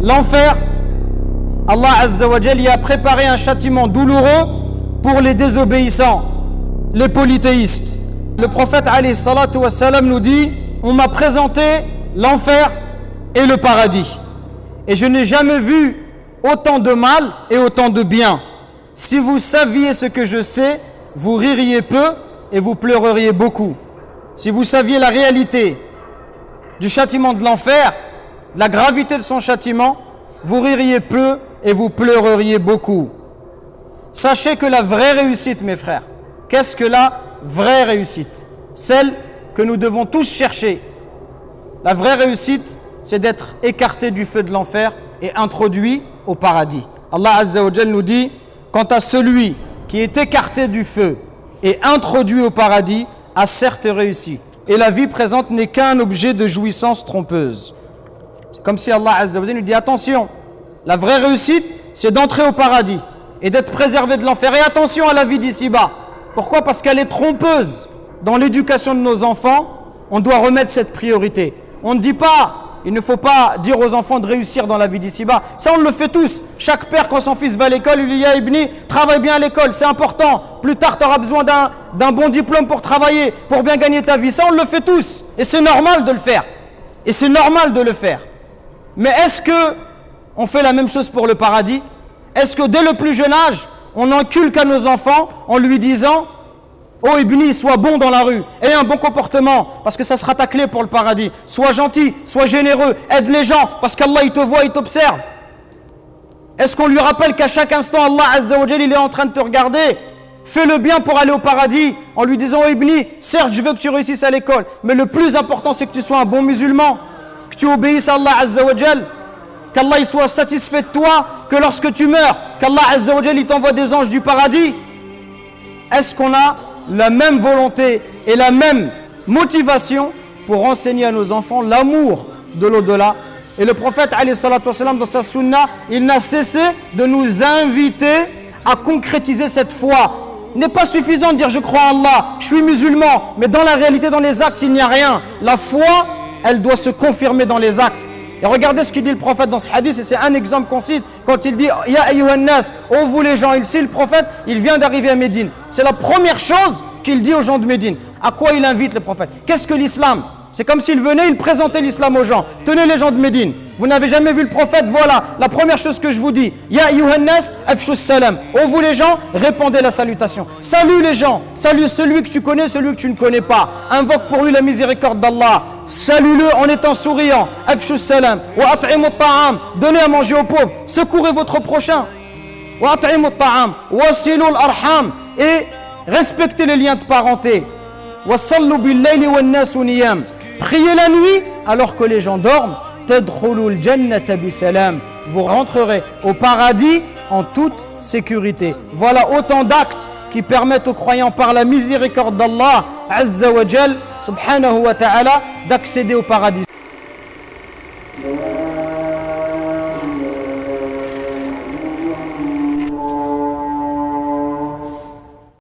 L'enfer, Allah Azza wa Jal y a préparé un châtiment douloureux pour les désobéissants, les polythéistes. Le prophète alayhi salatu wa salam nous dit: on m'a présenté l'enfer et le paradis, et je n'ai jamais vu autant de mal et autant de bien. Si vous saviez ce que je sais, vous ririez peu et vous pleureriez beaucoup. Si vous saviez la réalité du châtiment de l'enfer, de la gravité de son châtiment, vous ririez peu et vous pleureriez beaucoup. Sachez que la vraie réussite, mes frères, qu'est-ce que la vraie réussite? Celle que nous devons tous chercher. La vraie réussite, c'est d'être écarté du feu de l'enfer et introduit au paradis. Allah Azza wa Jal nous dit: quant à celui qui est écarté du feu et introduit au paradis, a certes réussi. Et la vie présente n'est qu'un objet de jouissance trompeuse. C'est comme si Allah Azza wa Jal nous dit: attention, la vraie réussite, c'est d'entrer au paradis et d'être préservé de l'enfer. Et attention à la vie d'ici-bas. Pourquoi? Parce qu'elle est trompeuse. Dans l'éducation de nos enfants, on doit remettre cette priorité. On ne dit pas, il ne faut pas dire aux enfants de réussir dans la vie d'ici-bas. Ça, on le fait tous. Chaque père, quand son fils va à l'école, il lui dit: ya Ibni, travaille bien à l'école, c'est important. Plus tard, tu auras besoin d'un bon diplôme pour travailler, pour bien gagner ta vie. Ça, on le fait tous. Et c'est normal de le faire. Et c'est normal de le faire. Mais est-ce que on fait la même chose pour le paradis? Est-ce que dès le plus jeune âge, on inculque à nos enfants en lui disant: oh Ibni, sois bon dans la rue, aie un bon comportement, parce que ça sera ta clé pour le paradis. Sois gentil, sois généreux, aide les gens, parce qu'Allah il te voit, il t'observe. Est-ce qu'on lui rappelle qu'à chaque instant, Allah Azza wa Jal, il est en train de te regarder? Fais le bien pour aller au paradis, en lui disant: oh Ibni, certes je veux que tu réussisses à l'école, mais le plus important c'est que tu sois un bon musulman, que tu obéisses à Allah Azza wa Jal, qu'Allah il soit satisfait de toi, que lorsque tu meurs, qu'Allah Azza wa Jal il t'envoie des anges du paradis. Est-ce qu'on a la même volonté et la même motivation pour enseigner à nos enfants l'amour de l'au-delà? Et le prophète alayhi salatu wassalam, dans sa sunna, il n'a cessé de nous inviter à concrétiser cette foi. Il n'est pas suffisant de dire: je crois en Allah, je suis musulman, mais dans la réalité, dans les actes, il n'y a rien. La foi, elle doit se confirmer dans les actes. Et regardez ce qu'il dit le prophète dans ce hadith, et c'est un exemple qu'on cite, quand il dit: Ya ayyuhan nas, ô vous les gens. Ici le prophète, il vient d'arriver à Médine. C'est la première chose qu'il dit aux gens de Médine. À quoi il invite le prophète? Qu'est-ce que l'islam? C'est comme s'il venait, il présentait l'islam aux gens. Tenez les gens de Médine, vous n'avez jamais vu le prophète, voilà la première chose que je vous dis: Ya ayyuhan nas, afshu salam. Ô vous les gens, répandez la salutation. Salue les gens, salue celui que tu connais, celui que tu ne connais pas. Invoque pour lui la miséricorde d'Allah. Salue-le en étant souriant. Afshu salam. Wa at'imu ta'am. Donnez à manger aux pauvres. Secourez votre prochain. Wa at'imu ta'am. Wasilu al-arham. Et respectez les liens de parenté. Wa sallu bil-layli wan-nasu niyam. Priez la nuit alors que les gens dorment. Tadkhulul jannata bisalam. Vous rentrerez au paradis en toute sécurité. Voilà autant d'actes qui permettent aux croyants, par la miséricorde d'Allah Azza wa Jal, subhanahu wa ta'ala, d'accéder au paradis.